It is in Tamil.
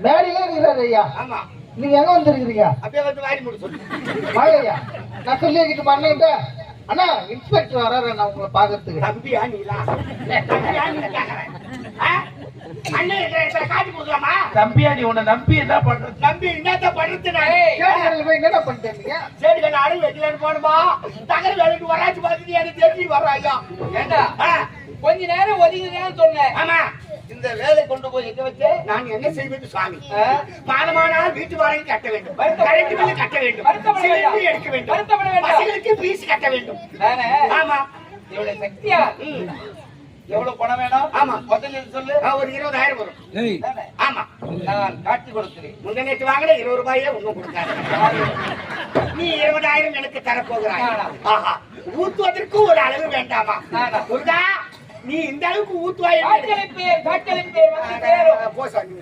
மேடையிலே இருக்கிறாரு ஐயா. ஆமா. நீங்க எங்க வந்திருக்கிறீங்க? அப்படியே வந்து வாரி முடி சொல்லு. ஐயா நான் சொல்லிக்கிட்டு பண்ணேன். அண்ணா இன்ஸ்பெக்டர் வராரு நான் உங்களை பாக்குறதுக்கு. தம்பியா நீலா? தம்பியா நீ கேக்குறேன்? அண்ணன் காட்டி கொடுக்கலாமா? தம்பியா நீ உன்னை நம்பி என்ன பண்றது? நம்பி என்னத்த பண்றது? என்ன பண்ணிட்டீங்க? சரி கண்ணா அடகு வைக்கலன்னு போனமா தகர வேலைக்கு வராச்சு பார்த்துட்டு எனக்கு தெரிஞ்சு வர்றாங்க. ஏண்டா கொஞ்ச நேரம் ஒதுங்குறேன்னு சொன்னேன். ஆமா. இந்த வேலை கொண்டு போய் எங்க வச்சு நான் என்ன செய்வது சுவாமி? மாதமானால் வீட்டு வாடகை கட்ட வேண்டும், கரண்ட் பில் கட்ட வேண்டும், சிலிண்டர் எடுக்க வேண்டும், பசங்களுக்கு பீஸ் கட்ட வேண்டும். ஆமா. இவளுடைய சக்தியா எவ்வளவு பணம் வேணும்? ஆமா. முதல்ல சொல்லு. ஒரு 20,000 வரும். ஆமா. நான் காட்டி கொடுக்கிறேன். முந்தனேற்று வாங்கின 20 ரூபாயே ஒண்ணும் கொடுக்காது. நீ 20,000 எனக்கு தரப்போகிறாய். ஆஹா, ஊத்துவதற்கு ஒரு அளவு வேண்டாமா? முருகா, நீ இந்த அளவுக்கு ஊத்துவாய். காட்டளிப்பே வந்து சேரும். போ சாமி.